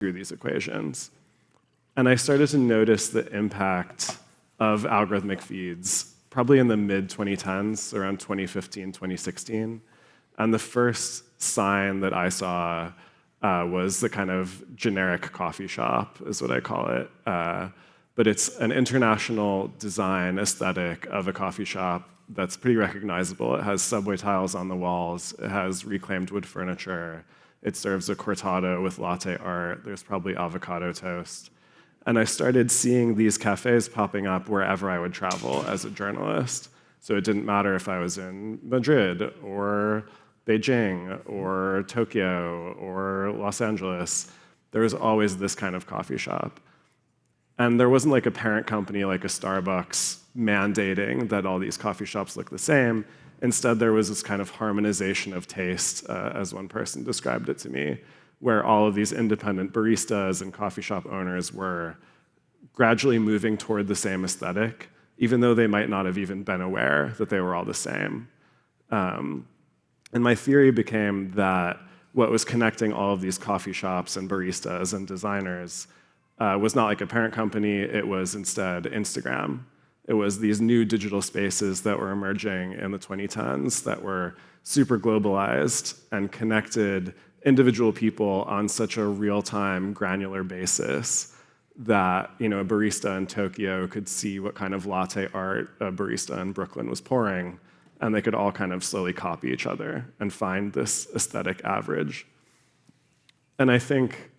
through these equations. And I started to notice the impact of algorithmic feeds probably in the mid-2010s, around 2015, 2016. And the first sign that I saw was the kind of generic coffee shop, is what I call it. But it's an international design aesthetic of a coffee shop that's pretty recognizable. It has subway tiles on the walls. It has reclaimed wood furniture. It serves a cortado with latte art. There's probably avocado toast. And I started seeing these cafes popping up wherever I would travel as a journalist. So it didn't matter if I was in Madrid or Beijing or Tokyo or Los Angeles. There was always this kind of coffee shop. And there wasn't like a parent company like a Starbucks mandating that all these coffee shops look the same. Instead, there was this kind of harmonization of taste, as one person described it to me, where all of these independent baristas and coffee shop owners were gradually moving toward the same aesthetic, even though they might not have even been aware that they were all the same. And my theory became that what was connecting all of these coffee shops and baristas and designers was not like a parent company, it was instead Instagram. It was these new digital spaces that were emerging in the 2010s that were super globalized and connected individual people on such a real-time, granular basis that a barista in Tokyo could see what kind of latte art a barista in Brooklyn was pouring, and they could all kind of slowly copy each other and find this aesthetic average. And I think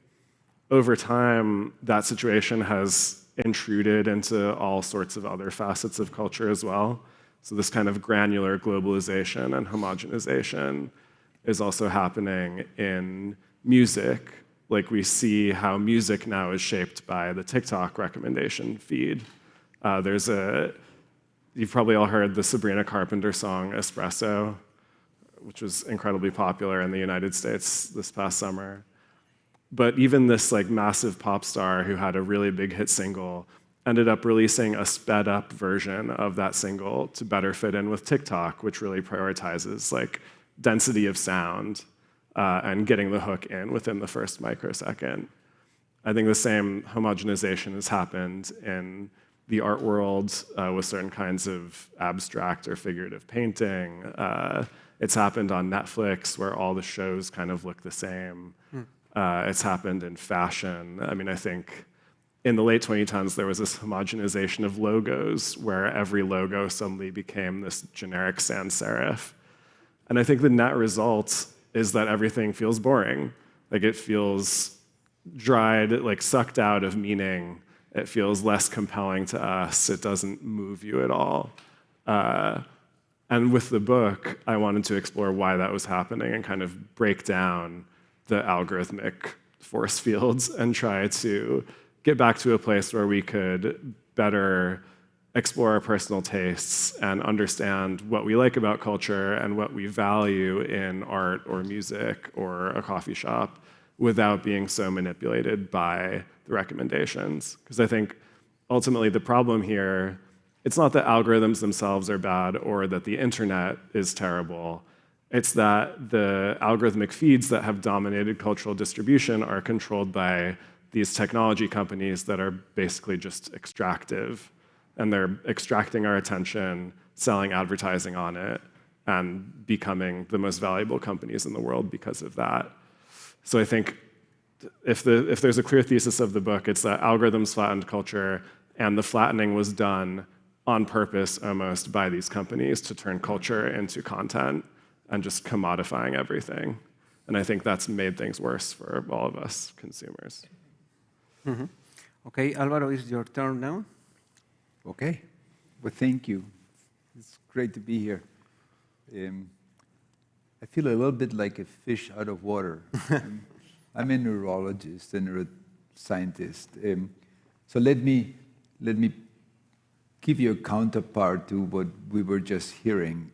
over time, that situation has intruded into all sorts of other facets of culture as well. So this kind of granular globalization and homogenization is also happening in music. Like we see how music now is shaped by the TikTok recommendation feed. You've probably all heard the Sabrina Carpenter song, Espresso, which was incredibly popular in the United States this past summer. But even this like massive pop star who had a really big hit single ended up releasing a sped up version of that single to better fit in with TikTok, which really prioritizes like density of sound and getting the hook in within the first microsecond. I think the same homogenization has happened in the art world with certain kinds of abstract or figurative painting. It's happened on Netflix where all the shows kind of look the same. It's happened in fashion. I mean, I think in the late 2010s, there was this homogenization of logos where every logo suddenly became this generic sans serif. And I think the net result is that everything feels boring. Like it feels dried, like sucked out of meaning. It feels less compelling to us. It doesn't move you at all. And with the book, I wanted to explore why that was happening and kind of break down the algorithmic force fields and try to get back to a place where we could better explore our personal tastes and understand what we like about culture and what we value in art or music or a coffee shop without being so manipulated by the recommendations. Because I think ultimately the problem here, it's not that algorithms themselves are bad or that the internet is terrible. It's that the algorithmic feeds that have dominated cultural distribution are controlled by these technology companies that are basically just extractive. And they're extracting our attention, selling advertising on it, and becoming the most valuable companies in the world because of that. So I think if there's a clear thesis of the book, it's that algorithms flattened culture, and the flattening was done on purpose almost by these companies to turn culture into content and just commodifying everything. And I think that's made things worse for all of us consumers. Mm-hmm. Okay, Álvaro, it's your turn now. Okay, well, thank you. It's great to be here. I feel a little bit like a fish out of water. I'm a neurologist, a neuroscientist. So let me give you a counterpart to what we were just hearing.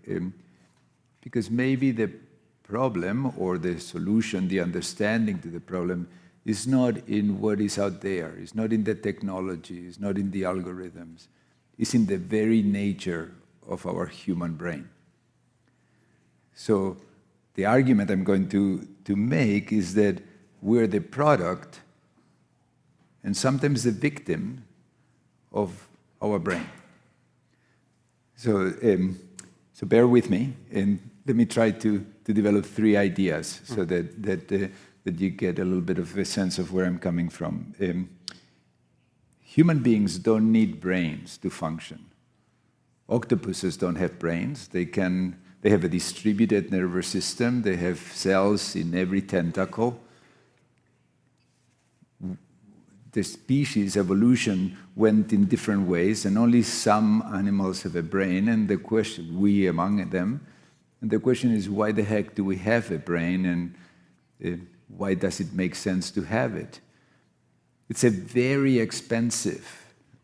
Because maybe the problem or the solution, the understanding to the problem is not in what is out there. It's not in the technology. It's not in the algorithms. It's in the very nature of our human brain. So the argument I'm going to make is that we're the product and sometimes the victim of our brain. So bear with me, and let me try to develop 3 ideas so that you get a little bit of a sense of where I'm coming from. Human beings don't need brains to function. Octopuses don't have brains. They have a distributed nervous system. They have cells in every tentacle. The species evolution went in different ways, and only some animals have a brain, and the question, we among them, and the question is, why the heck do we have a brain, and why does it make sense to have it? It's a very expensive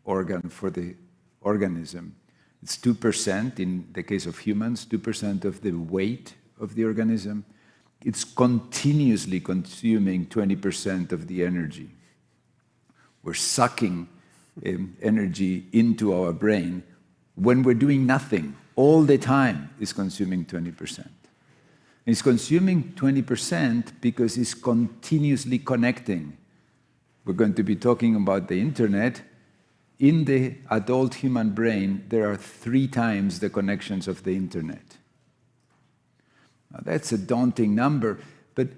organ for the organism. It's 2%, in the case of humans, 2% of the weight of the organism. It's continuously consuming 20% of the energy. We're sucking energy into our brain when we're doing nothing. All the time is consuming 20%. And it's consuming 20% because it's continuously connecting. We're going to be talking about the internet. In the adult human brain, there are 3 times the connections of the internet. Now, that's a daunting number, but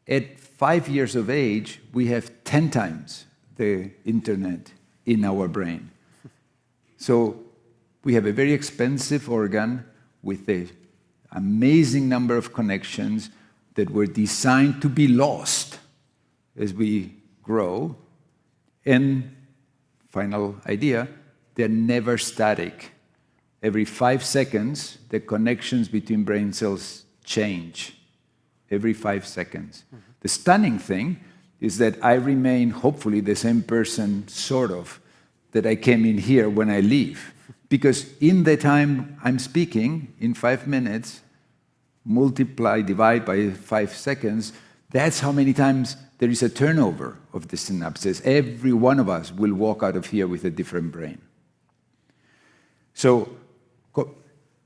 at 5 years of age, we have 10 times the internet in our brain. So we have a very expensive organ with an amazing number of connections that were designed to be lost as we grow. And final idea, they're never static. Every 5 seconds, the connections between brain cells change. Every 5 seconds. The stunning thing is that I remain, hopefully, the same person, sort of, that I came in here when I leave. Because in the time I'm speaking, in 5 minutes, divide by 5 seconds, that's how many times there is a turnover of the synapses. Every one of us will walk out of here with a different brain. So,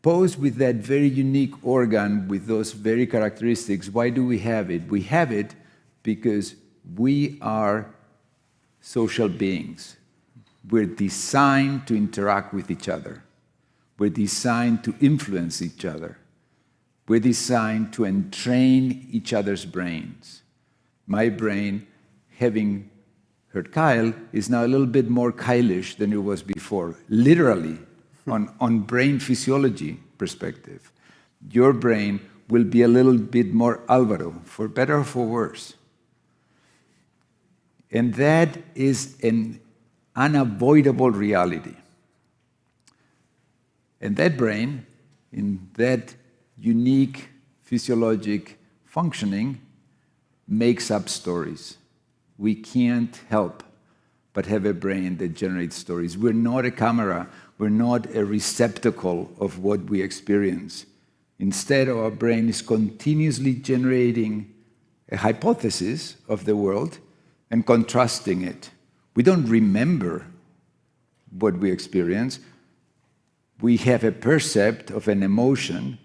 posed with that very unique organ, with those very characteristics, why do we have it? We have it because we are social beings. We're designed to interact with each other. We're designed to influence each other. We're designed to entrain each other's brains. My brain, having heard Kyle, is now a little bit more Kyle-ish than it was before, literally, on brain physiology perspective. Your brain will be a little bit more Álvaro, for better or for worse. And that is an unavoidable reality. And that brain, in that unique physiologic functioning, makes up stories. We can't help but have a brain that generates stories. We're not a camera. We're not a receptacle of what we experience. Instead, our brain is continuously generating a hypothesis of the world and contrasting it. We don't remember what we experience. We have a percept of an emotion,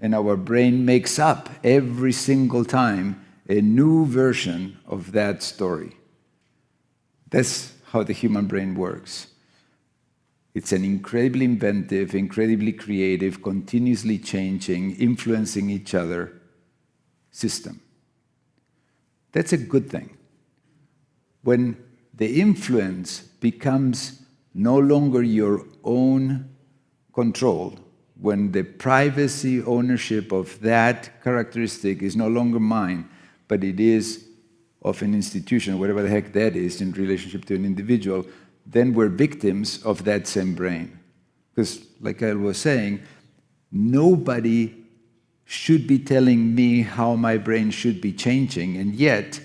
and our brain makes up every single time a new version of that story. That's how the human brain works. It's an incredibly inventive, incredibly creative, continuously changing, influencing each other system. That's a good thing. When the influence becomes no longer your own control, when the privacy ownership of that characteristic is no longer mine, but it is of an institution, whatever the heck that is, in relationship to an individual, then we're victims of that same brain. Because, like I was saying, nobody should be telling me how my brain should be changing, and yet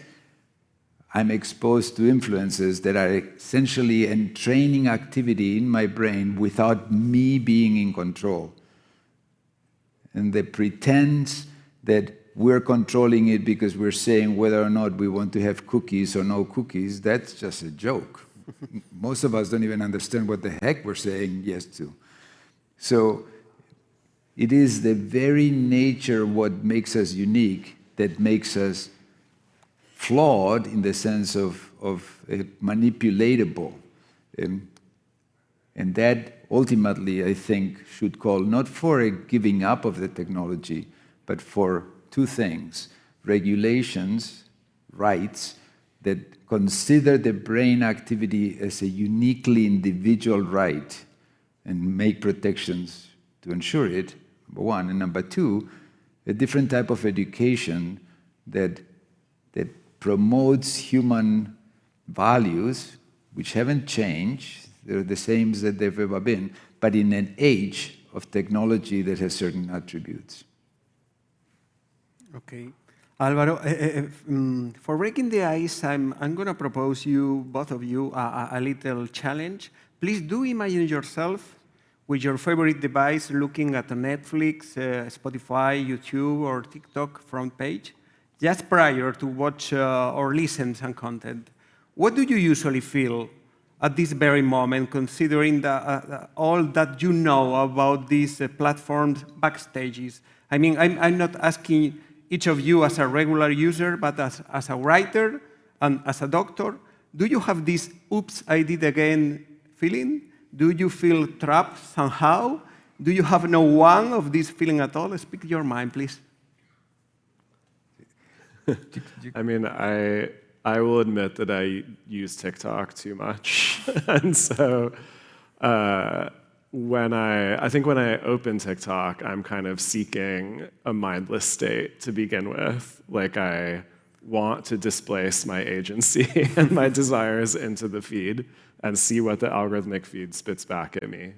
I'm exposed to influences that are essentially entraining activity in my brain without me being in control. And the pretense that we're controlling it because we're saying whether or not we want to have cookies or no cookies, that's just a joke. Most of us don't even understand what the heck we're saying yes to. So it is the very nature of what makes us unique that makes us flawed in the sense of manipulatable. And that ultimately, I think, should call not for a giving up of the technology, but for two things: regulations, rights, that consider the brain activity as a uniquely individual right and make protections to ensure it, number one. And number two, a different type of education that promotes human values, which haven't changed. They're the same as that they've ever been, but in an age of technology that has certain attributes. Okay. Álvaro, for breaking the ice, I'm going to propose you, both of you, a little challenge. Please do imagine yourself with your favorite device looking at a Netflix, Spotify, YouTube, or TikTok front page, just prior to watch or listen some content. What do you usually feel at this very moment, considering all that you know about these platforms backstages? I mean, I'm not asking each of you as a regular user, but as a writer and as a doctor. Do you have this oops, I did again feeling? Do you feel trapped somehow? Do you have no one of this feeling at all? Speak your mind, please. I mean, I will admit that I use TikTok too much. And so when I open TikTok, I'm kind of seeking a mindless state to begin with. Like, I want to displace my agency and my desires into the feed and see what the algorithmic feed spits back at me.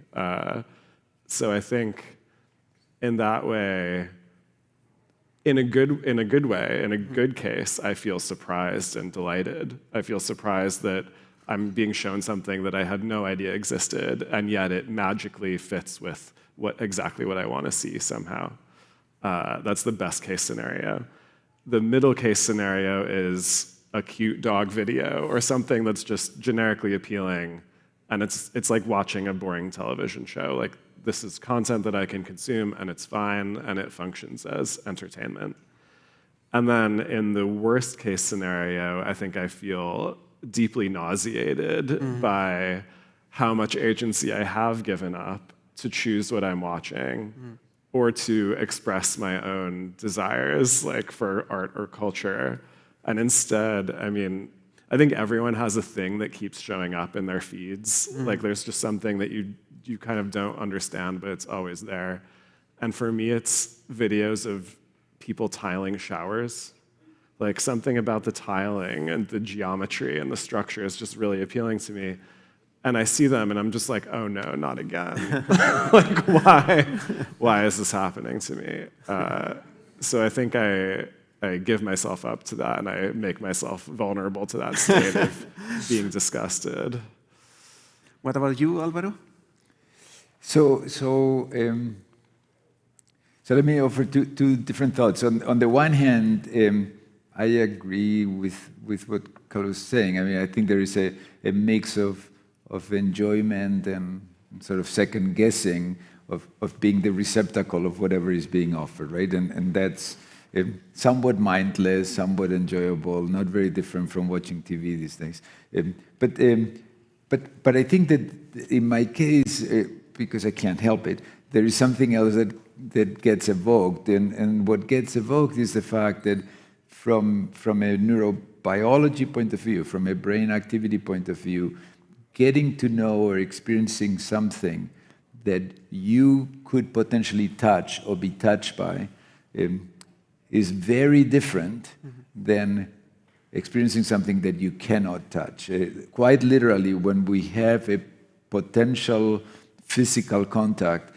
So I think in that way, in a good way, in a good case, I feel surprised and delighted. I feel surprised that I'm being shown something that I had no idea existed, and yet it magically fits with exactly what I want to see somehow. That's the best case scenario. The middle case scenario is a cute dog video or something that's just generically appealing, and it's like watching a boring television show. Like, this is content that I can consume, and it's fine, and it functions as entertainment. And then in the worst case scenario, I think I feel deeply nauseated by how much agency I have given up to choose what I'm watching or to express my own desires, like for art or culture. And instead, I mean, I think everyone has a thing that keeps showing up in their feeds. Like, there's just something that you kind of don't understand, but it's always there. And for me, it's videos of people tiling showers. Like, something about the tiling and the geometry and the structure is just really appealing to me. And I see them and I'm just like, oh no, not again. Like, why is this happening to me? So I think I give myself up to that, and I make myself vulnerable to that state of being disgusted. What about you, Álvaro? So let me offer two different thoughts. On the one hand, I agree with what Kyle was saying. I mean, I think there is a mix of enjoyment and sort of second guessing of being the receptacle of whatever is being offered, right? And that's somewhat mindless, somewhat enjoyable, not very different from watching TV these days. But I think that in my case, because I can't help it, there is something else that gets evoked. And what gets evoked is the fact that from a neurobiology point of view, from a brain activity point of view, getting to know or experiencing something that you could potentially touch or be touched by is very different than experiencing something that you cannot touch. Quite literally, when we have a potential physical contact,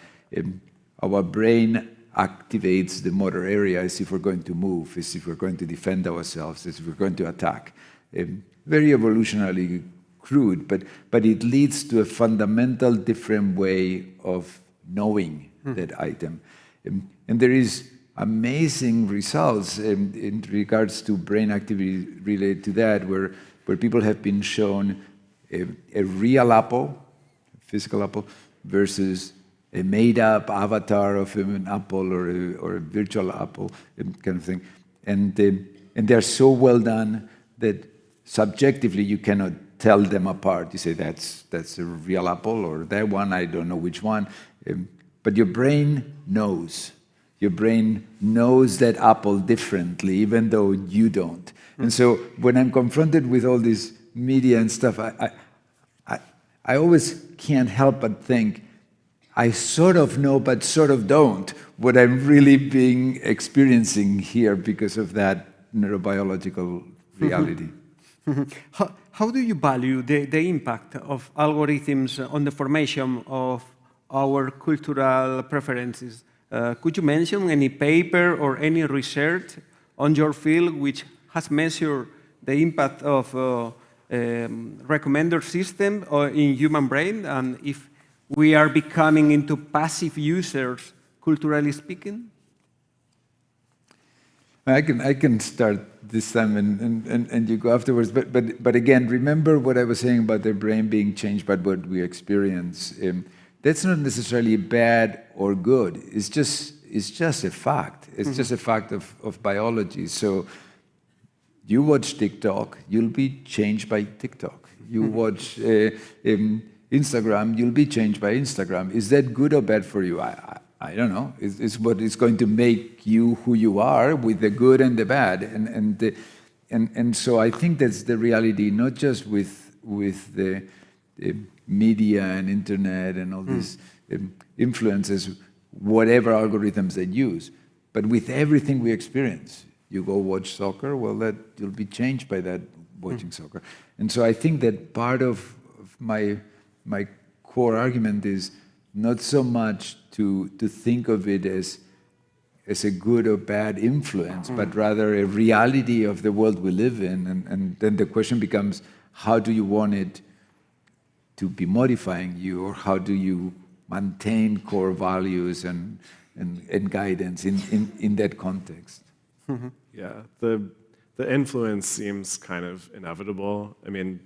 our brain activates the motor area as if we're going to move, as if we're going to defend ourselves, as if we're going to attack. Very evolutionarily crude, but it leads to a fundamental different way of knowing that item. And there is amazing results in regards to brain activity related to that, where people have been shown a real apple, physical apple, versus a made-up avatar of an apple or a virtual apple kind of thing. And they're so well done that subjectively you cannot tell them apart. You say that's a real apple, or that one, I don't know which one. But your brain knows. Your brain knows that apple differently, even though you don't. And so when I'm confronted with all this media and stuff, I always can't help but think, I sort of know, but sort of don't, what I'm really experiencing here because of that neurobiological reality. How do you value the impact of algorithms on the formation of our cultural preferences? Could you mention any paper or any research on your field which has measured the impact of recommender system in human brain, and if we are becoming into passive users, culturally speaking? I can start this time and you go afterwards. But again, remember what I was saying about the brain being changed by what we experience. That's not necessarily bad or good. It's just a fact. It's just a fact of biology. So you watch TikTok, you'll be changed by TikTok. You watch Instagram, you'll be changed by Instagram. Is that good or bad for you? I don't know. It's what is going to make you who you are, with the good and the bad. And so I think that's the reality, not just with the media and internet and all these influences, whatever algorithms they use, but with everything we experience. You go watch soccer, well, you'll be changed by that, watching soccer. And so I think that part of my core argument is not so much to think of it as a good or bad influence, but rather a reality of the world we live in. And then the question becomes, how do you want it to be modifying you, or how do you maintain core values and guidance in that context? Yeah, the influence seems kind of inevitable. I mean,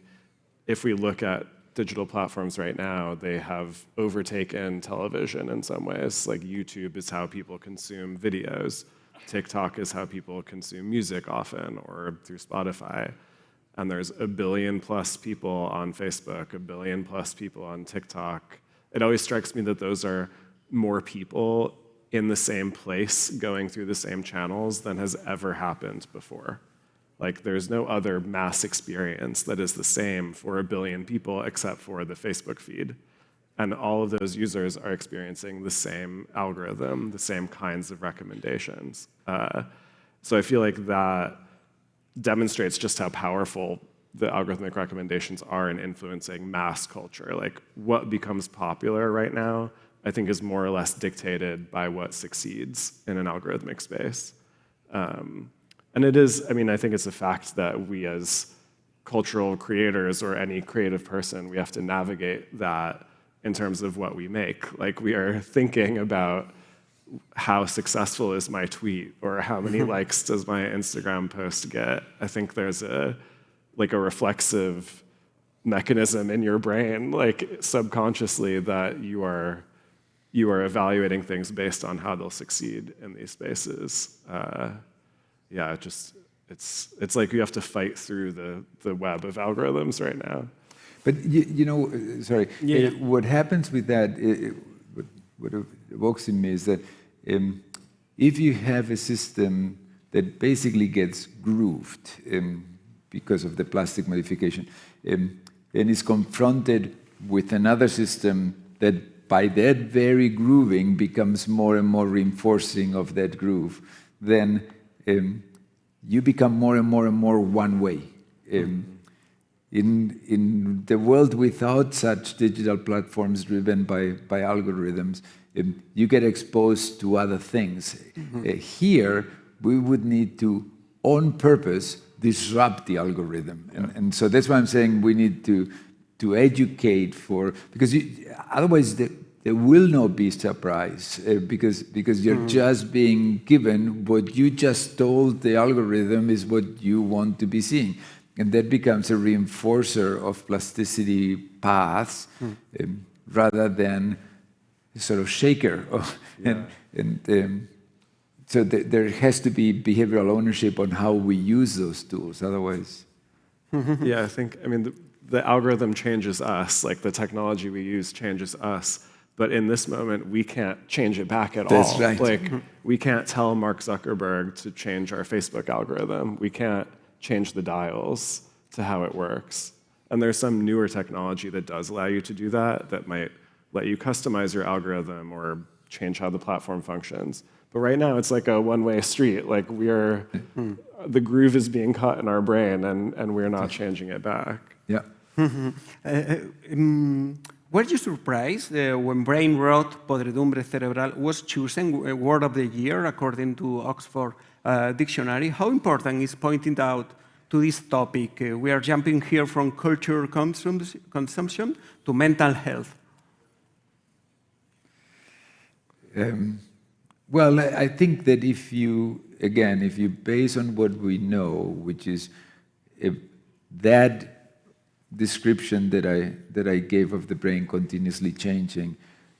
if we look at digital platforms right now, they have overtaken television in some ways. Like YouTube is how people consume videos. TikTok is how people consume music often, or through Spotify. And there's 1 billion plus people on Facebook, 1 billion plus people on TikTok. It always strikes me that those are more people in the same place going through the same channels than has ever happened before. Like, there's no other mass experience that is the same for 1 billion people except for the Facebook feed. And all of those users are experiencing the same algorithm, the same kinds of recommendations. So I feel like that demonstrates just how powerful the algorithmic recommendations are in influencing mass culture. Like, what becomes popular right now, I think, is more or less dictated by what succeeds in an algorithmic space. And it is, I mean, I think it's a fact that we as cultural creators, or any creative person, we have to navigate that in terms of what we make. Like, we are thinking about how successful is my tweet, or how many likes does my Instagram post get. I think there's a reflexive mechanism in your brain, like subconsciously, that you are evaluating things based on how they'll succeed in these spaces. Yeah, it's like you have to fight through the web of algorithms right now. But sorry, what happens with that, what evokes in me is that if you have a system that basically gets grooved because of the plastic modification, and is confronted with another system that by that very grooving becomes more and more reinforcing of that groove, then you become more and more and more one way. In the world without such digital platforms driven by algorithms, you get exposed to other things. Here, we would need to, on purpose, disrupt the algorithm. And so that's why I'm saying we need to educate because otherwise there will not be surprise, because you're just being given what you just told the algorithm is what you want to be seeing. And that becomes a reinforcer of plasticity paths rather than a sort of shaker. So there has to be behavioral ownership on how we use those tools. Otherwise, Yeah, I think, I mean, the algorithm changes us, like the technology we use changes us, but in this moment, we can't change it back at all. That's right. Like, we can't tell Mark Zuckerberg to change our Facebook algorithm. We can't change the dials to how it works. And there's some newer technology that does allow you to do that, that might let you customize your algorithm or change how the platform functions. But right now, it's like a one-way street. Like, the groove is being caught in our brain, and we're not changing it back. Yeah. Were you surprised when brain rot, podredumbre cerebral, was chosen word of the year according to Oxford Dictionary? How important is pointing out to this topic? We are jumping here from culture consumption to mental health. Well, I think that if you base on what we know, which is that description that I gave of the brain continuously changing,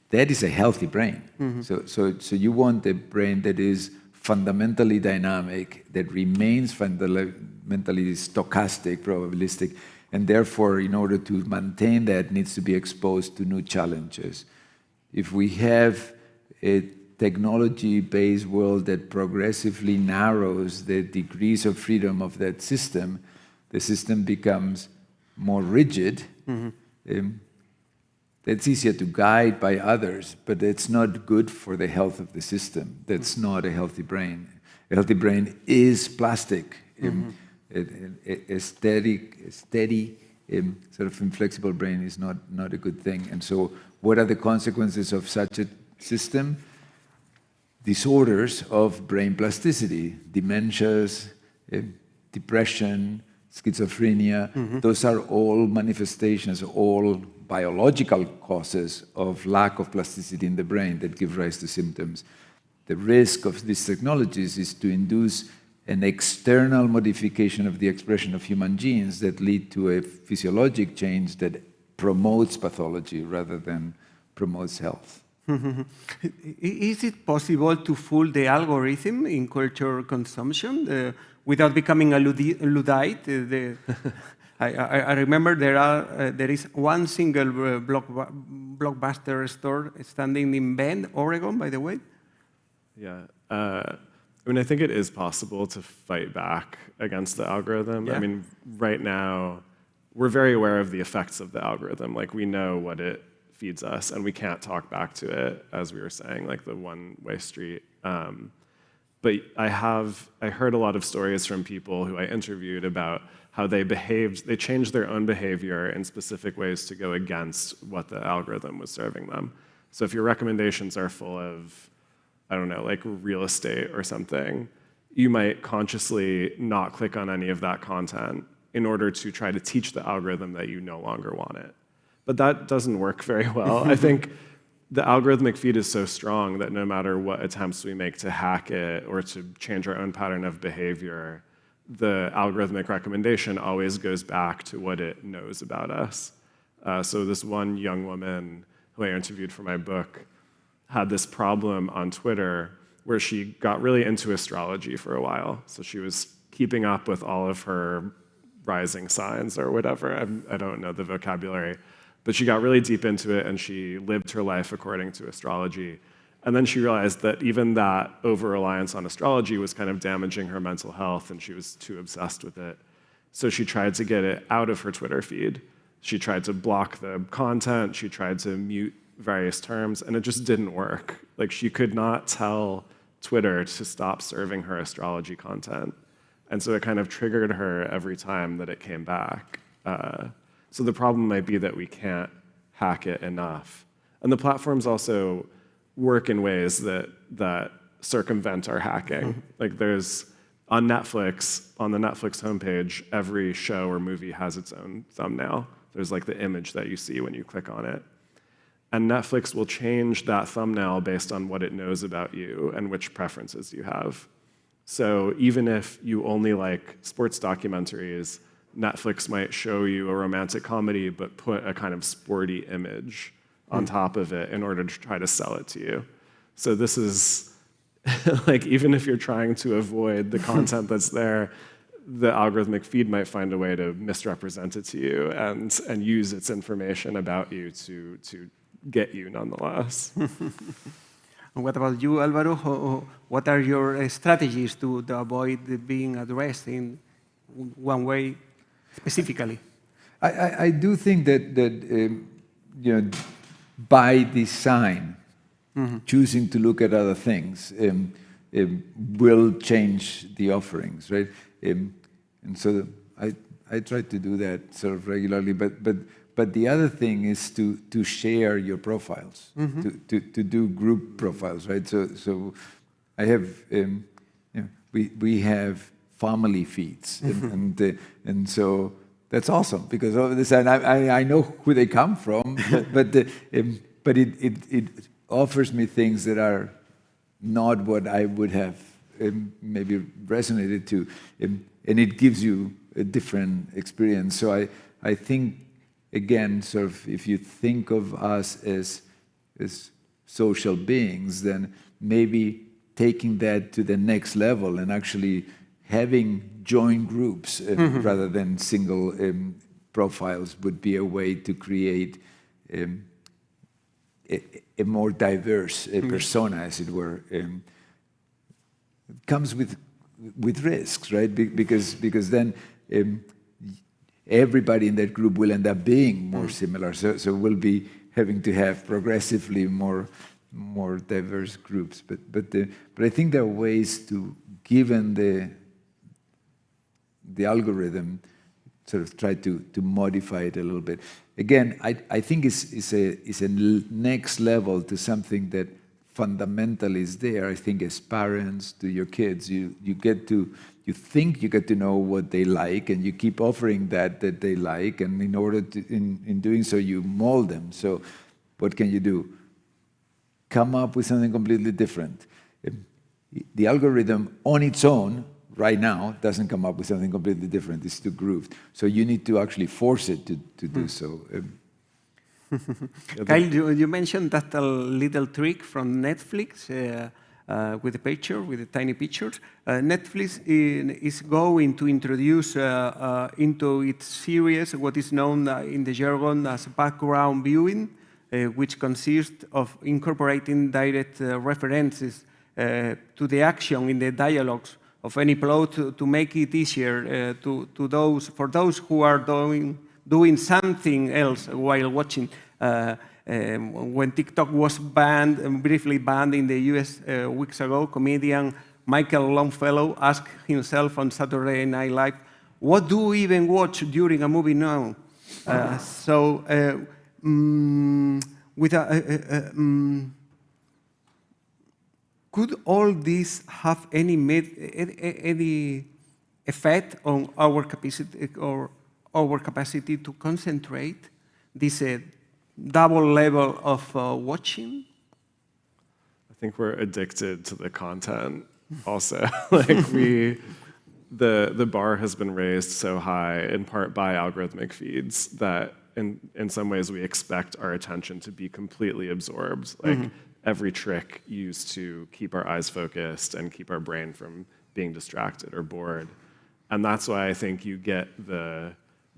that is a healthy brain. So you want a brain that is fundamentally dynamic, that remains fundamentally stochastic, probabilistic, and therefore, in order to maintain that, needs to be exposed to new challenges. If we have a technology-based world that progressively narrows the degrees of freedom of that system, the system becomes more rigid. That's easier to guide by others, but it's not good for the health of the system. That's not a healthy brain. A healthy brain is plastic. A steady, sort of inflexible brain is not a good thing. And so what are the consequences of such a system? Disorders of brain plasticity, dementias, depression, schizophrenia. Those are all manifestations, all biological causes of lack of plasticity in the brain that give rise to symptoms. The risk of these technologies is to induce an external modification of the expression of human genes that lead to a physiologic change that promotes pathology rather than promotes health. Is it possible to fool the algorithm in culture consumption without becoming a Luddite? I remember there is one single blockbuster store standing in Bend, Oregon, by the way. Yeah. I mean, I think it is possible to fight back against the algorithm. Yeah. I mean, right now, we're very aware of the effects of the algorithm. Like, we know what it feeds us, and we can't talk back to it, as we were saying, like the one-way street. But I heard a lot of stories from people who I interviewed about how they changed their own behavior in specific ways to go against what the algorithm was serving them. So if your recommendations are full of, I don't know, like real estate or something, you might consciously not click on any of that content in order to try to teach the algorithm that you no longer want it. But that doesn't work very well. I think the algorithmic feed is so strong that no matter what attempts we make to hack it or to change our own pattern of behavior, the algorithmic recommendation always goes back to what it knows about us. So this one young woman who I interviewed for my book had this problem on Twitter where she got really into astrology for a while. So she was keeping up with all of her rising signs or whatever. I don't know the vocabulary. But she got really deep into it, and she lived her life according to astrology. And then she realized that even that over-reliance on astrology was kind of damaging her mental health, and she was too obsessed with it. So she tried to get it out of her Twitter feed. She tried to block the content, she tried to mute various terms, and it just didn't work. Like, she could not tell Twitter to stop serving her astrology content. And so it kind of triggered her every time that it came back. So the problem might be that we can't hack it enough. And the platforms also work in ways that circumvent our hacking. Like, there's, on Netflix, on the Netflix homepage, every show or movie has its own thumbnail. There's like the image that you see when you click on it. And Netflix will change that thumbnail based on what it knows about you and which preferences you have. So even if you only like sports documentaries, Netflix might show you a romantic comedy, but put a kind of sporty image on top of it in order to try to sell it to you. So this is, like, even if you're trying to avoid the content that's there, the algorithmic feed might find a way to misrepresent it to you and use its information about you to get you nonetheless. And what about you, Álvaro? What are your strategies to avoid being addressed in one way specifically? I do think that by design, choosing to look at other things will change the offerings, right? And so I try to do that sort of regularly. But the other thing is to share your profiles, to do group profiles, right? So I have we have family feeds, and so that's awesome because all of this, and I know who they come from, but it offers me things that are not what I would have maybe resonated to, and it gives you a different experience. So I think, again, sort of, if you think of us as social beings, then maybe taking that to the next level and actually having joint groups rather than single profiles would be a way to create a more diverse persona, as it were. It comes with risks, right? Because then everybody in that group will end up being more similar. So we'll be having to have progressively more diverse groups. But I think there are ways to, given the algorithm, sort of try to modify it a little bit. Again, I think it's a next level to something that fundamentally is there. I think as parents to your kids, you think you get to know what they like, and you keep offering that they like, and in order to, in doing so, you mold them. So what can you do? Come up with something completely different. The algorithm on its own right now doesn't come up with something completely different. It's too grooved. So you need to actually force it to do so. Kyle, you mentioned that little trick from Netflix with the picture, with the tiny pictures. Netflix is going to introduce into its series what is known in the jargon as background viewing, which consists of incorporating direct references to the action in the dialogues of any plot to make it easier for those who are doing something else while watching. When TikTok was banned, briefly banned in the US weeks ago, comedian Michael Longfellow asked himself on Saturday Night Live, "What do we even watch during a movie now?" Could all this have any effect on our capacity to concentrate, this double level of watching? I think we're addicted to the content also. Like the bar has been raised so high in part by algorithmic feeds that in some ways we expect our attention to be completely absorbed. Like every trick used to keep our eyes focused and keep our brain from being distracted or bored. And that's why I think you get the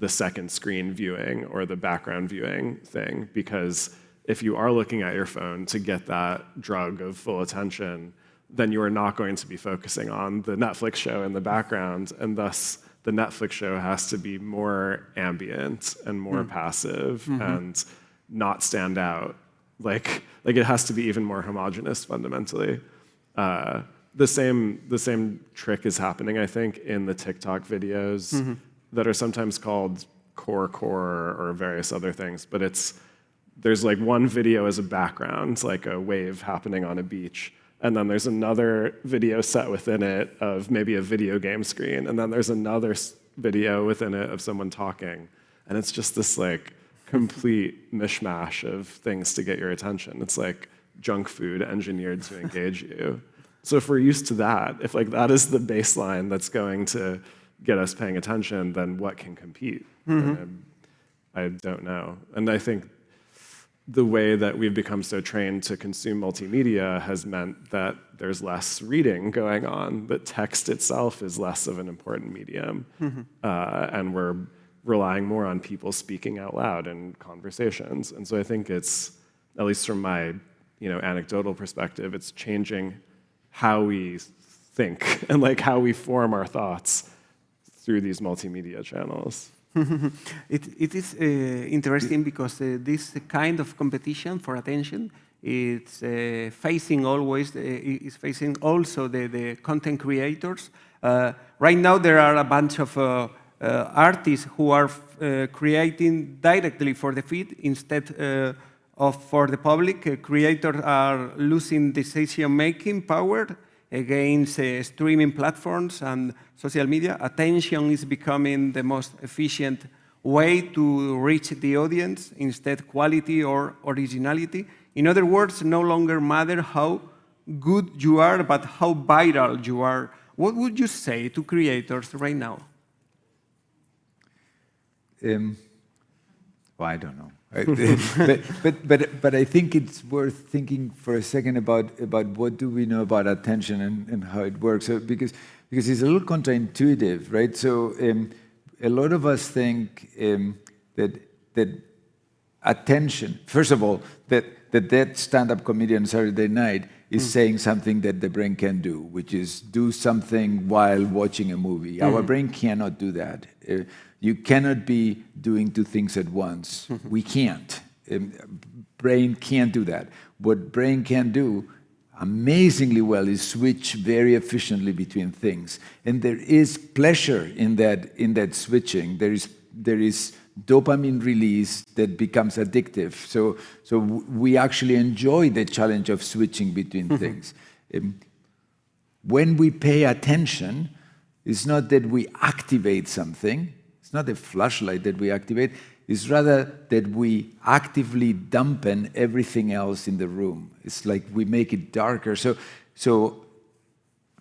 second screen viewing or the background viewing thing, because if you are looking at your phone to get that drug of full attention, then you are not going to be focusing on the Netflix show in the background, and thus the Netflix show has to be more ambient and more passive and not stand out. Like it has to be even more homogenous fundamentally. The same trick is happening, I think, in the TikTok videos that are sometimes called core or various other things, but there's like one video as a background, like a wave happening on a beach, and then there's another video set within it of maybe a video game screen, and then there's another video within it of someone talking, and it's just this like complete mishmash of things to get your attention. It's like junk food engineered to engage you. So if we're used to that, if like that is the baseline that's going to get us paying attention, then what can compete? I don't know. And I think the way that we've become so trained to consume multimedia has meant that there's less reading going on, that text itself is less of an important medium. And we're relying more on people speaking out loud in conversations. And so I think it's, at least from my anecdotal perspective, it's changing how we think and like how we form our thoughts through these multimedia channels. It is interesting because this kind of competition for attention it's facing also the content creators. Right now there are a bunch of artists who are creating directly for the feed instead of for the public. Creators are losing decision-making power against streaming platforms and social media. Attention is becoming the most efficient way to reach the audience, instead quality or originality. In other words, no longer matter how good you are, but how viral you are. What would you say to creators right now? Well, I don't know. But I think it's worth thinking for a second about what do we know about attention and how it works. So because it's a little counterintuitive, right? So a lot of us think that attention, first of all, that stand-up comedian Saturday night is saying something that the brain can do, which is do something while watching a movie. Our brain cannot do that. You cannot be doing two things at once. We can't. Brain can't do that. What brain can do amazingly well is switch very efficiently between things. And there is pleasure in that switching. There is dopamine release that becomes addictive. So we actually enjoy the challenge of switching between things. When we pay attention, it's not that we activate something. It's not a flashlight that we activate. It's rather that we actively dampen everything else in the room. It's like we make it darker. So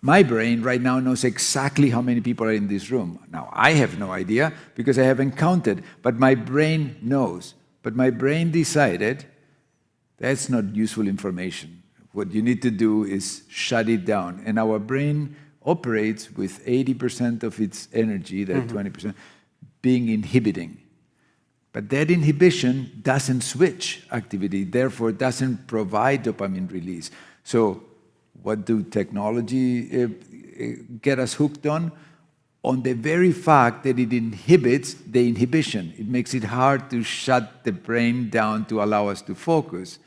my brain right now knows exactly how many people are in this room. Now, I have no idea because I haven't counted, but my brain knows. But my brain decided that's not useful information. What you need to do is shut it down. And our brain operates with 80% of its energy, that 20%, being inhibiting. But that inhibition doesn't switch activity, therefore doesn't provide dopamine release. So what do technology get us hooked on? On the very fact that it inhibits the inhibition. It makes it hard to shut the brain down to allow us to focus.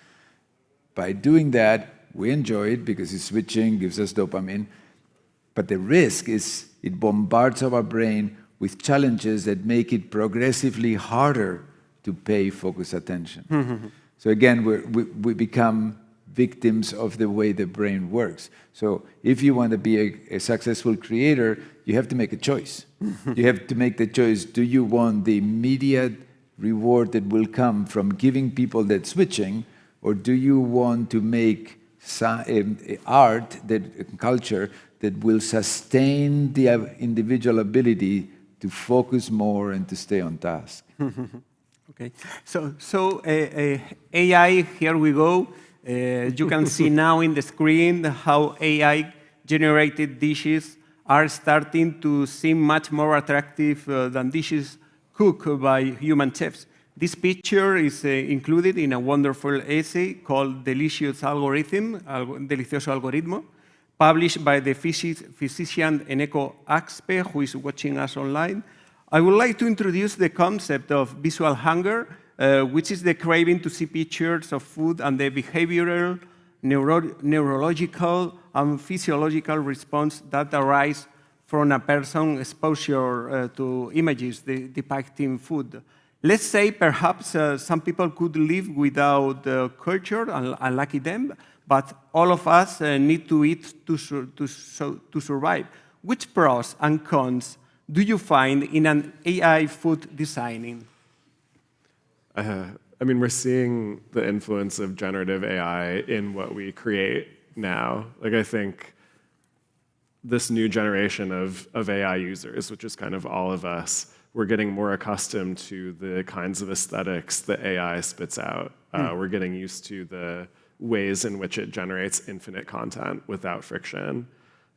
By doing that, we enjoy it because it's switching, gives us dopamine. But the risk is it bombards our brain with challenges that make it progressively harder to pay focused attention. So again, we become victims of the way the brain works. So if you want to be a successful creator, you have to make a choice. You have to make the choice, do you want the immediate reward that will come from giving people that switching, or do you want to make art, culture, that will sustain the individual ability to focus more and to stay on task? Okay, so AI, here we go. You can see now in the screen how AI-generated dishes are starting to seem much more attractive than dishes cooked by human chefs. This picture is included in a wonderful essay called Delicioso Algoritmo, published by the physician Eneko Axpe, who is watching us online. I would like to introduce the concept of visual hunger, which is the craving to see pictures of food and the behavioral, neurological, and physiological response that arise from a person's exposure to images depicting food. Let's say perhaps some people could live without culture, unlucky them, but all of us need to eat to survive. Which pros and cons do you find in an AI food designing? I mean, we're seeing the influence of generative AI in what we create now. Like, I think this new generation of AI users, which is kind of all of us, we're getting more accustomed to the kinds of aesthetics that AI spits out. We're getting used to the ways in which it generates infinite content without friction.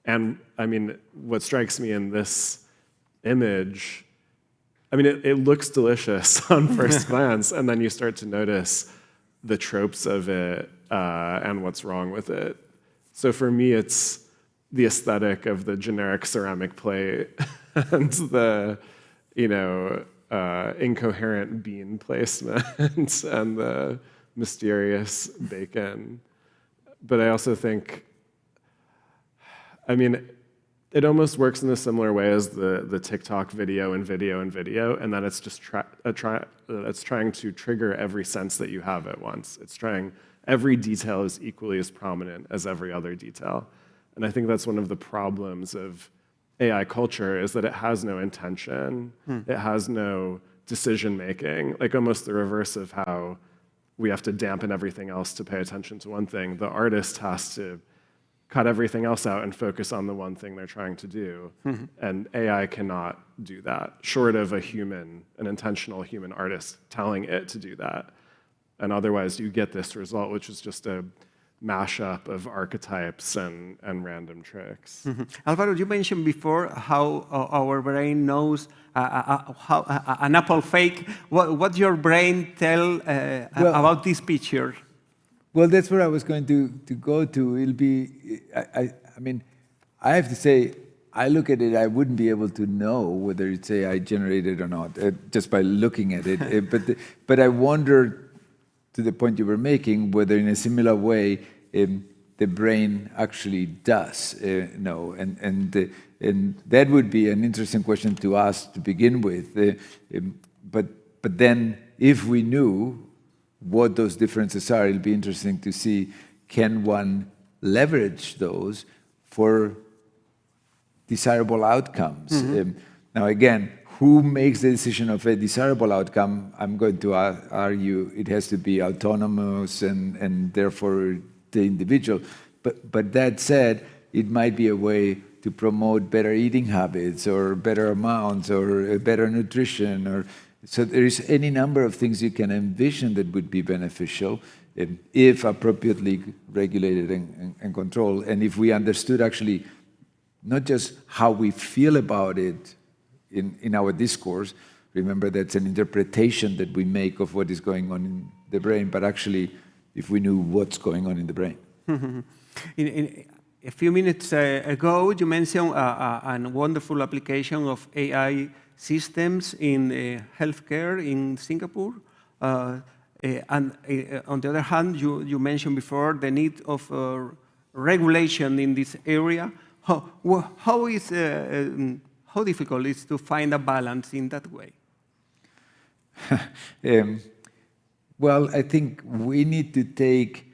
And I mean, what strikes me in this image, I mean, it looks delicious on first glance, and then you start to notice the tropes of it and what's wrong with it. So for me, it's the aesthetic of the generic ceramic plate and the, incoherent bean placement and the mysterious bacon. But I also think, I mean, it almost works in a similar way as the TikTok video, and then it's just it's trying to trigger every sense that you have at once. It's trying, every detail is equally as prominent as every other detail. And I think that's one of the problems of AI culture, is that it has no intention, it has no decision-making, like almost the reverse of how we have to dampen everything else to pay attention to one thing. The artist has to cut everything else out and focus on the one thing they're trying to do. And AI cannot do that, short of an intentional human artist telling it to do that. And otherwise you get this result, which is just a mashup of archetypes and random tricks. Álvaro, you mentioned before how our brain knows how an apple fake. What your brain tell about this picture? Well, that's where I was going to go to. It'll be, I mean, I have to say, I look at it, I wouldn't be able to know whether it's AI generated or not, just by looking at it. But I wonder, to the point you were making, whether in a similar way the brain actually does know. And that would be an interesting question to ask to begin with. But then, if we knew what those differences are, it'll be interesting to see, can one leverage those for desirable outcomes? Now again, who makes the decision of a desirable outcome? I'm going to argue it has to be autonomous and therefore the individual. But that said, it might be a way to promote better eating habits or better amounts or better nutrition, or so there is any number of things you can envision that would be beneficial if appropriately regulated and controlled. And if we understood actually not just how we feel about it in our discourse, remember that's an interpretation that we make of what is going on in the brain, but actually if we knew what's going on in the brain. In a few minutes ago, you mentioned a wonderful application of AI systems in healthcare in Singapore. And on the other hand, you mentioned before the need of regulation in this area. How difficult is to find a balance in that way? Well, I think we need to take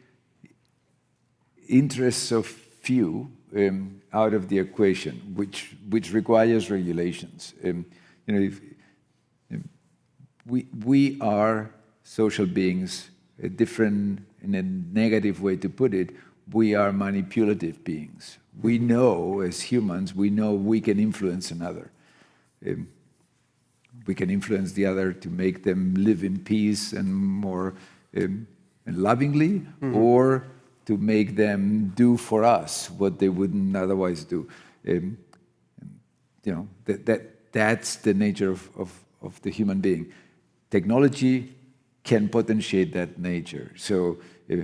interests of few out of the equation, which requires regulations. We are social beings, different in a negative way to put it. We are manipulative beings. We know, as humans, we can influence another. We can influence the other to make them live in peace and more lovingly, or to make them do for us what they wouldn't otherwise do. That's the nature of the human being. Technology can potentiate that nature. So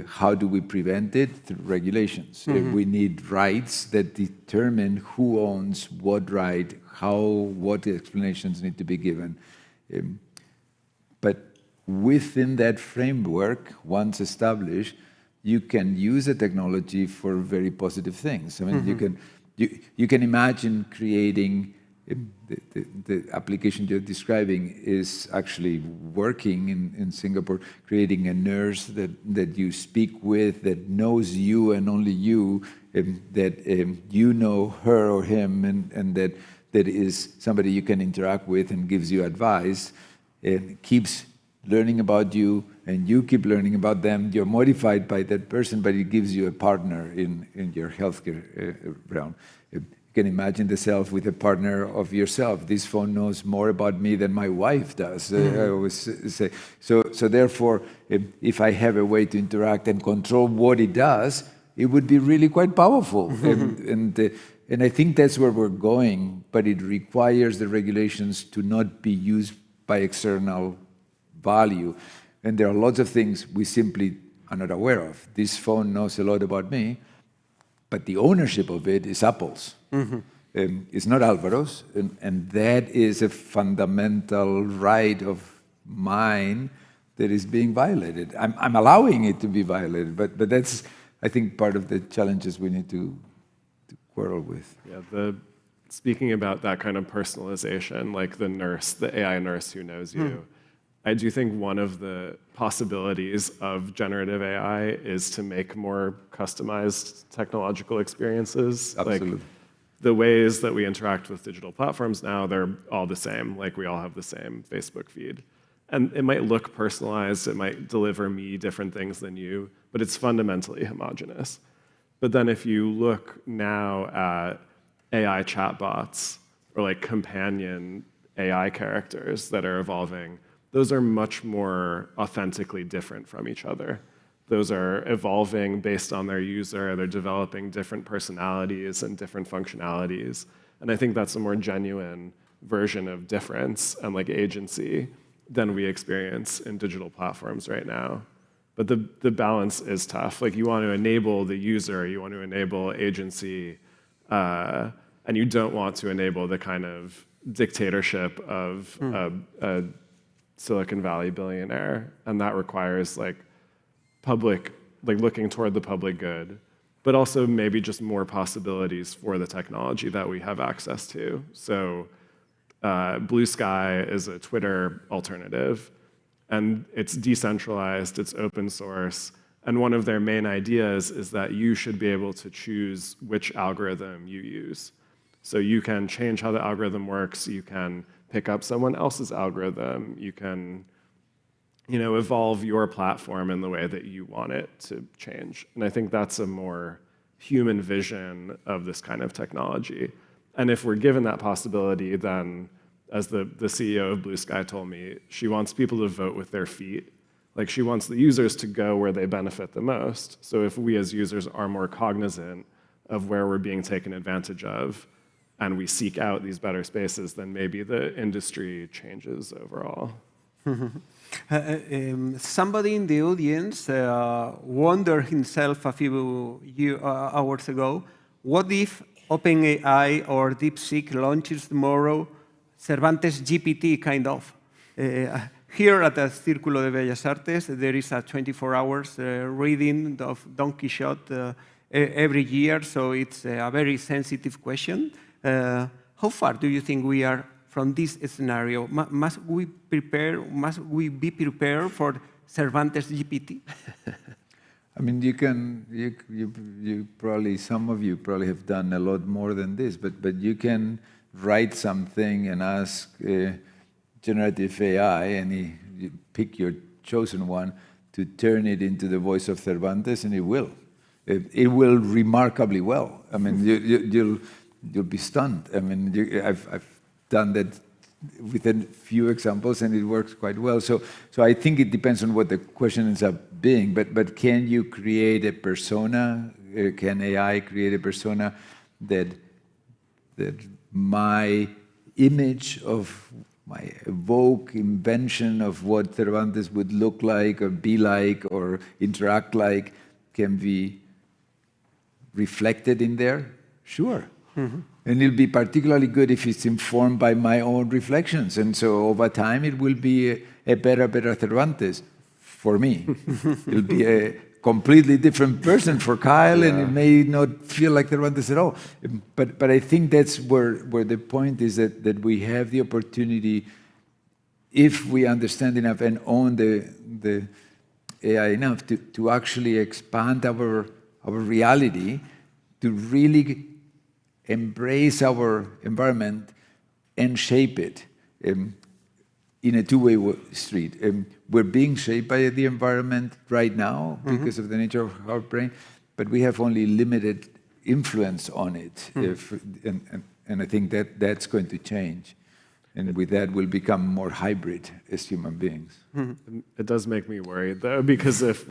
how do we prevent it? Through regulations. We need rights that determine who owns what right, what explanations need to be given. But within that framework, once established, you can use the technology for very positive things. I mean, you can imagine creating the application you're describing is actually working in Singapore, creating a nurse that you speak with, that knows you and only you, that you know her or him, and that is somebody you can interact with and gives you advice, and keeps learning about you, and you keep learning about them. You're modified by that person, but it gives you a partner in your healthcare realm. can imagine the self with a partner of yourself. This phone knows more about me than my wife does. I always say. So therefore, if I have a way to interact and control what it does, it would be really quite powerful. And I think that's where we're going, but it requires the regulations to not be used by external value. And there are lots of things we simply are not aware of. This phone knows a lot about me, but the ownership of it is Apple's. It's not Álvaro's, and that is a fundamental right of mine that is being violated. I'm allowing it to be violated, but that's, I think, part of the challenges we need to quarrel with. Yeah, speaking about that kind of personalization, like the nurse, the AI nurse who knows you, I do think one of the possibilities of generative AI is to make more customized technological experiences. Absolutely. Like the ways that we interact with digital platforms now, they're all the same. Like we all have the same Facebook feed. And it might look personalized, it might deliver me different things than you, but it's fundamentally homogeneous. But then if you look now at AI chatbots or like companion AI characters that are evolving, those are much more authentically different from each other. Those are evolving based on their user, they're developing different personalities and different functionalities. And I think that's a more genuine version of difference and like agency than we experience in digital platforms right now. But the balance is tough. Like you want to enable the user, you want to enable agency, and you don't want to enable the kind of dictatorship of a Silicon Valley billionaire, and that requires like public, like looking toward the public good, but also maybe just more possibilities for the technology that we have access to. So Blue Sky is a Twitter alternative, and it's decentralized, it's open source, and one of their main ideas is that you should be able to choose which algorithm you use. So you can change how the algorithm works, you can pick up someone else's algorithm, you can evolve your platform in the way that you want it to change. And I think that's a more human vision of this kind of technology. And if we're given that possibility, then as the CEO of Blue Sky told me, she wants people to vote with their feet. Like she wants the users to go where they benefit the most. So if we as users are more cognizant of where we're being taken advantage of, and we seek out these better spaces, then maybe the industry changes overall. Somebody in the audience wondered himself a few hours ago, what if OpenAI or DeepSeek launches tomorrow Cervantes GPT kind of? Here at the Círculo de Bellas Artes, there is a 24 hours reading of Don Quixote every year, so it's a very sensitive question. How far do you think we are from this scenario? Must we be prepared for Cervantes GPT? I mean, you probably, some of you probably have done a lot more than this, but you can write something and ask generative AI, and you pick your chosen one to turn it into the voice of Cervantes, and it will. It will remarkably well. I mean, you'll be stunned. I mean, I've done that with a few examples, and it works quite well. So I think it depends on what the question ends up being. But can you create a persona? Can AI create a persona that my image of my evoke invention of what Cervantes would look like or be like or interact like can be reflected in there? Sure. Mm-hmm. And it'll be particularly good if it's informed by my own reflections. And so over time, it will be a better Cervantes for me. It'll be a completely different person for Kyle, and it may not feel like Cervantes at all. But I think that's where the point is that we have the opportunity, if we understand enough and own the AI enough, to actually expand our reality, to really embrace our environment and shape it in a two-way street. We're being shaped by the environment right now because of the nature of our brain, but we have only limited influence on it. And I think that's going to change. And with that, we'll become more hybrid as human beings. It does make me worried, though, because if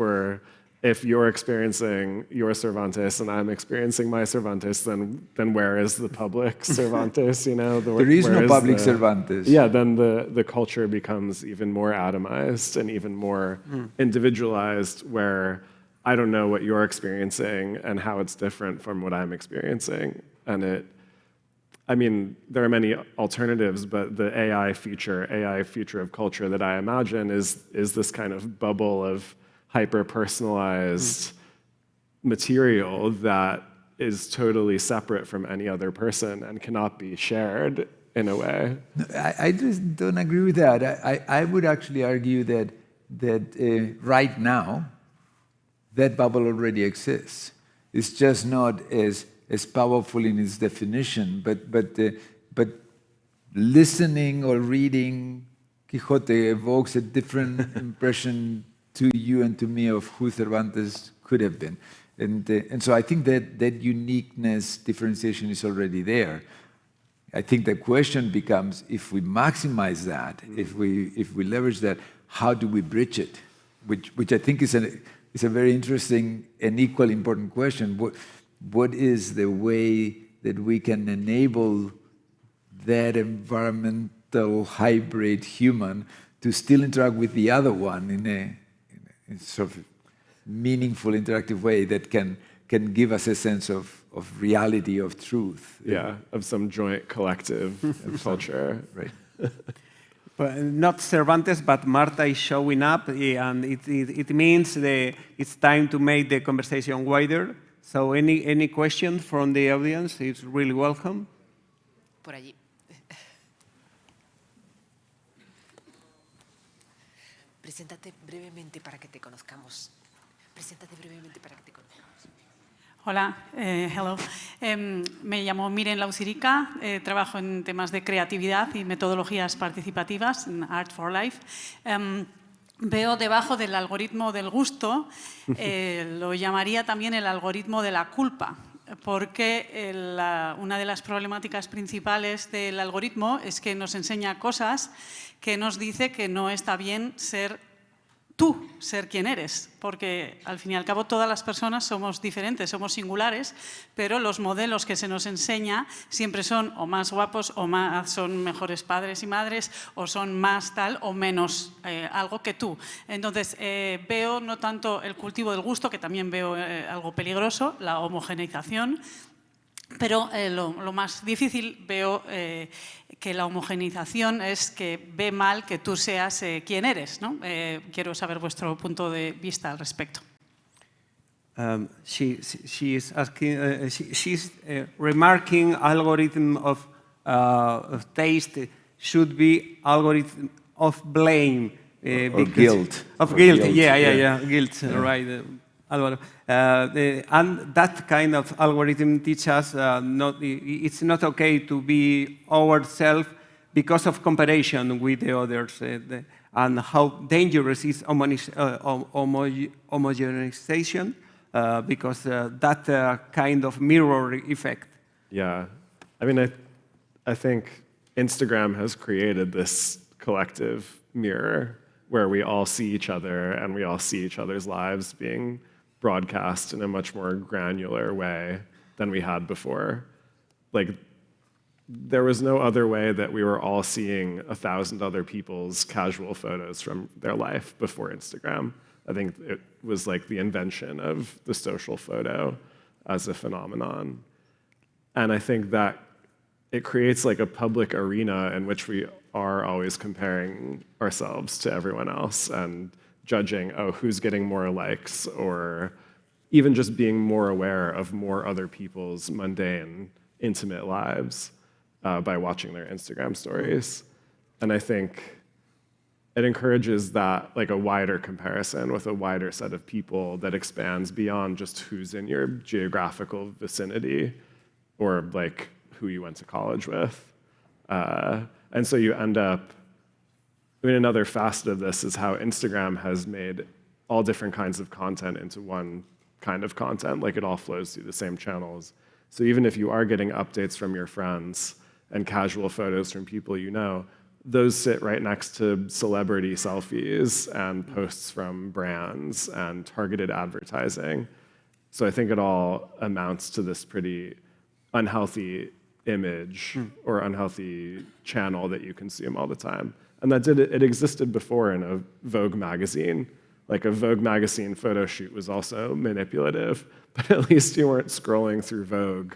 you're experiencing your Cervantes and I'm experiencing my Cervantes, then where is the public Cervantes? You know, there is no public Cervantes. Yeah, then the culture becomes even more atomized and even more individualized, where I don't know what you're experiencing and how it's different from what I'm experiencing. And I mean, there are many alternatives, but the AI future of culture that I imagine is this kind of bubble of hyper-personalized material that is totally separate from any other person and cannot be shared in a way. I just don't agree with that. I would actually argue that right now, that bubble already exists. It's just not as powerful in its definition, but listening or reading Quixote evokes a different impression to you and to me of who Cervantes could have been. And so I think that uniqueness, differentiation is already there. I think the question becomes, if we maximize that, if we leverage that, how do we bridge it? Which I think is a very interesting and equally important question. What is the way that we can enable that environmental hybrid human to still interact with the other one in a sort of meaningful, interactive way that can give us a sense of reality, of truth. Yeah, of some joint collective culture. Right. But not Cervantes, but Marta is showing up, and it means it's time to make the conversation wider. So any questions from the audience is really welcome. Por allí. Preséntate brevemente para que te conozcamos. Preséntate brevemente para que te conozcamos. Hola, hello. Me llamo Miren Lausirica, trabajo en temas de creatividad y metodologías participativas, en Art for Life. Veo debajo del algoritmo del gusto, lo llamaría también el algoritmo de la culpa, porque una de las problemáticas principales del algoritmo es que nos enseña cosas que nos dice que no está bien ser quien eres, porque al fin y al cabo todas las personas somos diferentes, somos singulares, pero los modelos que se nos enseña siempre son o más guapos o son mejores padres y madres o son más tal o menos algo que tú. Entonces veo no tanto el cultivo del gusto, que también veo algo peligroso, la homogeneización, pero lo más difícil veo que la homogeneización es que ve mal que tú seas quien eres, ¿no? Quiero saber vuestro punto de vista al respecto. She is asking. She's remarking algorithm of taste should be algorithm of blame or guilt. Of guilt. Yeah. Guilt. Yeah. Right. Álvaro. And that kind of algorithm teaches us it's not okay to be ourselves because of comparison with the others, and how dangerous is homogenization because that kind of mirror effect. Yeah, I mean, I think Instagram has created this collective mirror where we all see each other and we all see each other's lives being broadcast in a much more granular way than we had before. Like, there was no other way that we were all seeing 1,000 other people's casual photos from their life before Instagram. I think it was like the invention of the social photo as a phenomenon. And I think that it creates like a public arena in which we are always comparing ourselves to everyone else and judging, who's getting more likes, or even just being more aware of more other people's mundane, intimate lives by watching their Instagram stories. And I think it encourages that, like, a wider comparison with a wider set of people that expands beyond just who's in your geographical vicinity or like who you went to college with. And so you end up, I mean, another facet of this is how Instagram has made all different kinds of content into one kind of content, like it all flows through the same channels. So even if you are getting updates from your friends and casual photos from people you know, those sit right next to celebrity selfies and posts from brands and targeted advertising. So I think it all amounts to this pretty unhealthy image or unhealthy channel that you consume all the time. And it existed before in a Vogue magazine. Like a Vogue magazine photo shoot was also manipulative, but at least you weren't scrolling through Vogue,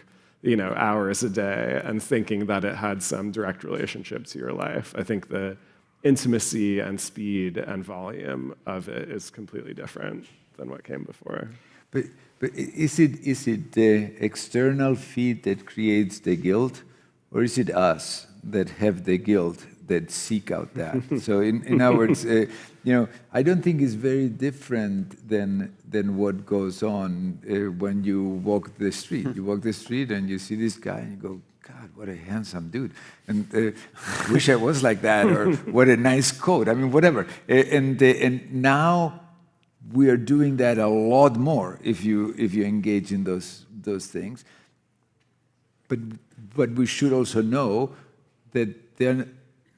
hours a day and thinking that it had some direct relationship to your life. I think the intimacy and speed and volume of it is completely different than what came before. But is it the external feed that creates the guilt, or is it us that have the guilt that seek out that? So in other words, I don't think it's very different than what goes on when you walk the street. You walk the street and you see this guy and you go, God, what a handsome dude. And wish I was like that, or what a nice coat. I mean, whatever. And now we are doing that a lot more if you engage in those things. But we should also know that they're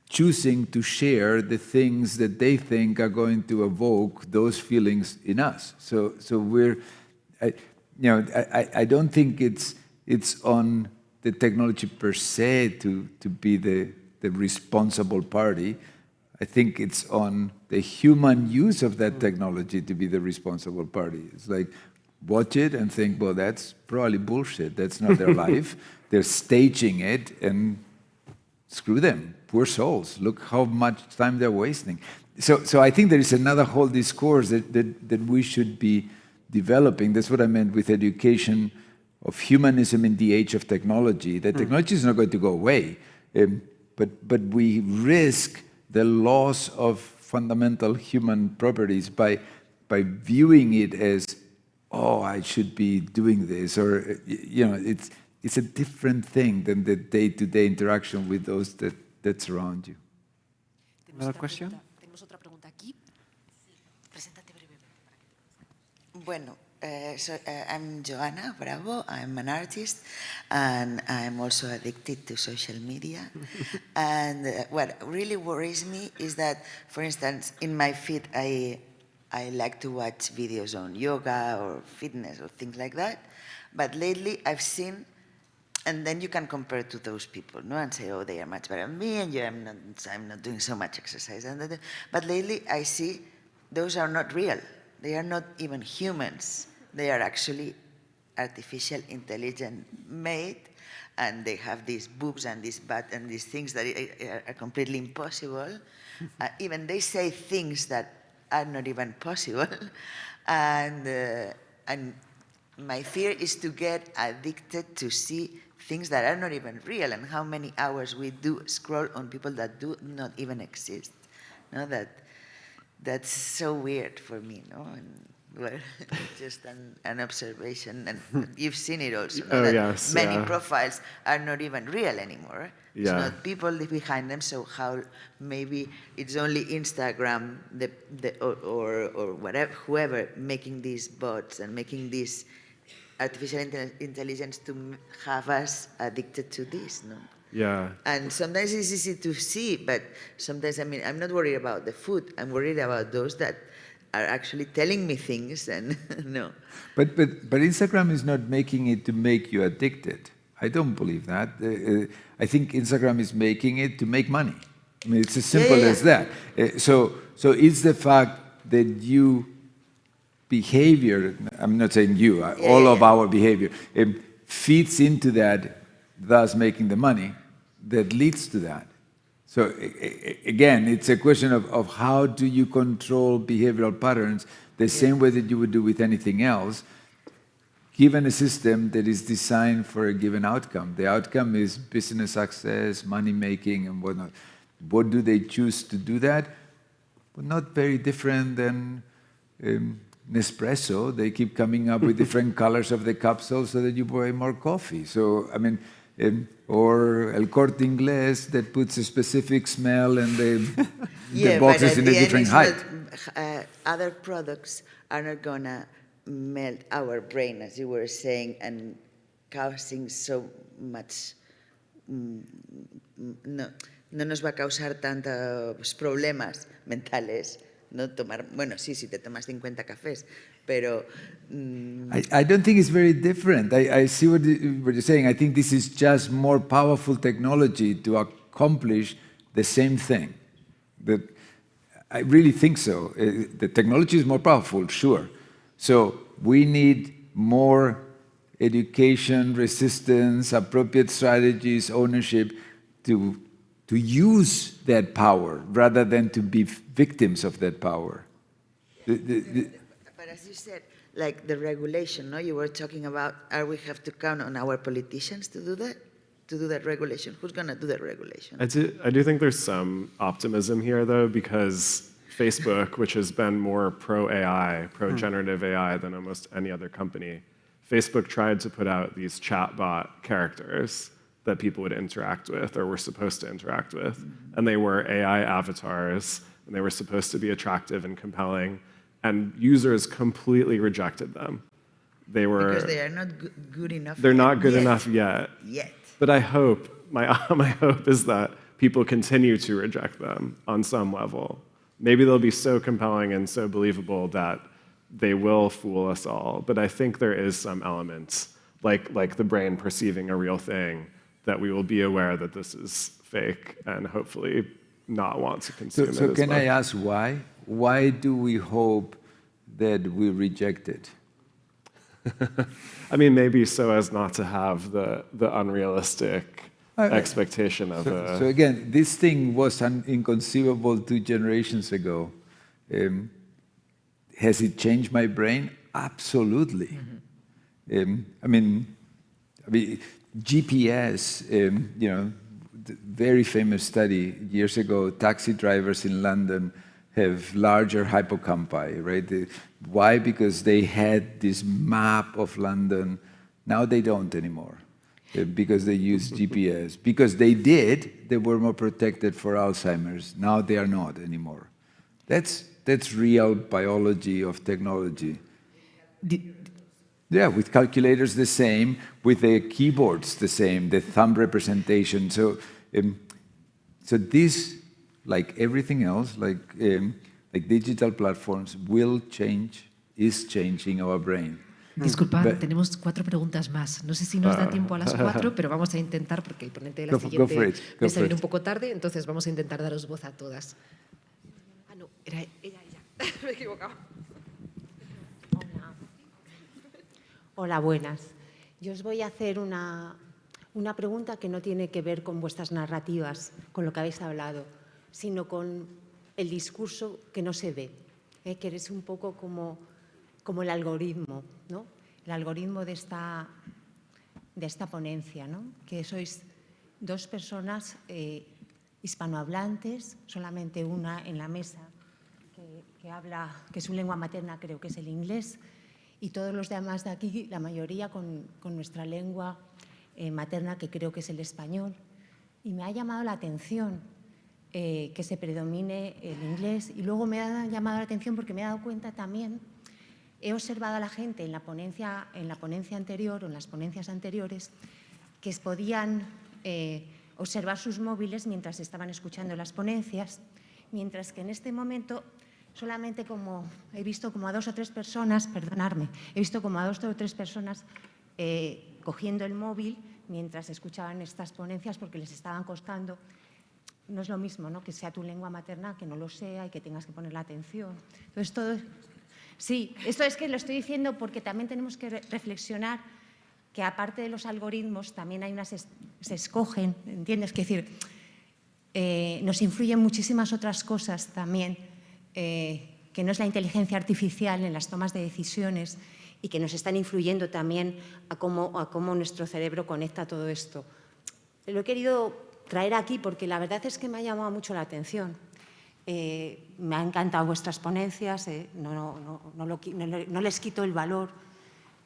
choosing to share the things that they think are going to evoke those feelings in us. So I don't think it's on the technology per se to be the responsible party. I think it's on the human use of that technology to be the responsible party. It's like, watch it and think, well, that's probably bullshit. That's not their life. They're staging it, and screw them. Poor souls. Look how much time they're wasting. So I think there is another whole discourse that we should be developing. That's what I meant with education of humanism in the age of technology. That technology is not going to go away, but we risk the loss of fundamental human properties by viewing it as, oh, I should be doing this, or it's a different thing than the day-to-day interaction with those that surround you. Another question? Tenemos otra pregunta aquí. Preséntate brevemente. Bueno, I'm Joanna Bravo. I'm an artist, and I'm also addicted to social media. And what really worries me is that, for instance, in my feed, I like to watch videos on yoga or fitness or things like that. But lately, I've seen, and then you can compare to those people, no, and say, oh, they are much better than me, and I'm not doing so much exercise. But lately, I see those are not real. They are not even humans. They are actually artificial intelligence made, and they have these boobs and this butt and these things that are completely impossible. Even they say things that are not even possible. And my fear is to get addicted to see things that are not even real, and how many hours we do scroll on people that do not even exist. No, that's so weird for me, no? And, well, just an observation, and you've seen it also. No? That yes, many yeah. profiles are not even real anymore. It's Yeah. not people behind them. So how maybe it's only Instagram, or whatever, whoever making these bots and making this artificial intelligence to have us addicted to this, no? Yeah. And sometimes it's easy to see, but sometimes, I'm not worried about the food. I'm worried about those that are actually telling me things, and no. But Instagram is not making it to make you addicted. I don't believe that. I think Instagram is making it to make money. I mean, it's as simple as that. So it's the fact that you behavior, I'm not saying you, all of our behavior, feeds into that, thus making the money, that leads to that. So again, it's a question of how do you control behavioral patterns the same way that you would do with anything else, given a system that is designed for a given outcome. The outcome is business success, money making, and whatnot. What do they choose to do that? Well, not very different than Nespresso. They keep coming up with different colors of the capsule so that you buy more coffee. So, I mean, or El Corte Inglés that puts a specific smell and the boxes in a different height. Other products are not gonna melt our brain, as you were saying, and causing so much... no nos va a causar tantos problemas mentales, no tomar... Bueno, sí, si te tomas 50 cafés, pero... I don't think it's very different. I see what you're saying. I think this is just more powerful technology to accomplish the same thing. I really think so. The technology is more powerful, sure. So we need more education, resistance, appropriate strategies, ownership to use that power rather than to be victims of that power. But as you said, like the regulation, no? You were talking about, we have to count on our politicians to do that? To do that regulation? Who's going to do that regulation? I do think there's some optimism here, though, because Facebook, which has been more pro-AI, pro-generative AI than almost any other company, Facebook tried to put out these chatbot characters that people would interact with or were supposed to interact with. And they were AI avatars, and they were supposed to be attractive and compelling, and users completely rejected them. Because they are not good enough. They're not good enough yet. Yet. But I hope, my hope is that people continue to reject them on some level. Maybe they'll be so compelling and so believable that they will fool us all. But I think there is some elements, like the brain perceiving a real thing, that we will be aware that this is fake and hopefully not want to consume it. So can I ask why? Why do we hope that we reject it? I mean, maybe so as not to have the unrealistic expectation of a... So again, this thing was inconceivable 2 generations ago. Has it changed my brain? Absolutely. I mean, GPS, very famous study years ago, taxi drivers in London have larger hippocampi, right? Why? Because they had this map of London. Now they don't anymore because they use GPS. Because they did, they were more protected for Alzheimer's. Now they are not anymore. That's real biology of technology. Yeah, with calculators the same, with the keyboards the same, the thumb representation. So this, like everything else, like digital platforms, will change, is changing our brain. Disculpa, tenemos 4 preguntas más. No sé si nos da tiempo a las 4, pero vamos a intentar, porque el ponente de la siguiente mesa viene un poco tarde, entonces vamos a intentar daros voz a todas. Ah, no, era ella. Me he equivocado. Hola, buenas. Yo os voy a hacer una pregunta que no tiene que ver con vuestras narrativas, con lo que habéis hablado, sino con el discurso que no se ve, que eres un poco como el algoritmo, ¿no? El algoritmo de esta ponencia, ¿no? Que sois 2 personas hispanohablantes, solamente una en la mesa que habla, que es su lengua materna, creo que es el inglés, y todos los demás de aquí, la mayoría con nuestra lengua materna, que creo que es el español. Y me ha llamado la atención que se predomine el inglés, y luego me ha llamado la atención porque me he dado cuenta también, he observado a la gente en la ponencia anterior o en las ponencias anteriores que podían observar sus móviles mientras estaban escuchando las ponencias, mientras que en este momento solamente he visto como a 2 o 3 personas, perdonadme, he visto como a 2 o 3 personas cogiendo el móvil mientras escuchaban estas ponencias porque les estaban costando. No es lo mismo, ¿no?, que sea tu lengua materna, que no lo sea y que tengas que poner la atención. Entonces, sí, esto es que lo estoy diciendo porque también tenemos que reflexionar que aparte de los algoritmos también hay se escogen, ¿entiendes? Es decir, nos influyen muchísimas otras cosas también, que no es la inteligencia artificial en las tomas de decisiones y que nos están influyendo también a cómo nuestro cerebro conecta todo esto. Lo he querido traer aquí porque la verdad es que me ha llamado mucho la atención. Me han encantado vuestras ponencias, no les quito el valor,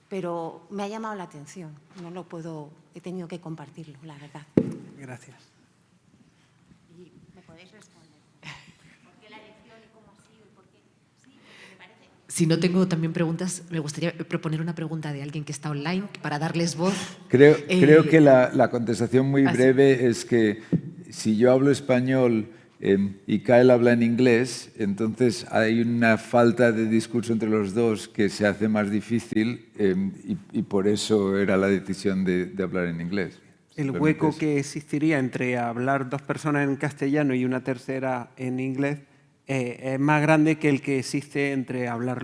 pero me ha llamado la atención. He tenido que compartirlo, la verdad. Gracias. ¿Y me podéis responder? ¿Por qué la elección y cómo ha sido? ¿Y por qué? Sí, porque me parece... Si no tengo también preguntas, me gustaría proponer una pregunta de alguien que está online para darles voz. Creo que la contestación muy breve es que si yo hablo español y Kyle habla en inglés, entonces hay una falta de discurso entre los dos que se hace más difícil y por eso era la decisión de hablar en inglés. El hueco que existiría entre hablar dos personas en castellano y una tercera en inglés es más grande que el que existe entre hablar los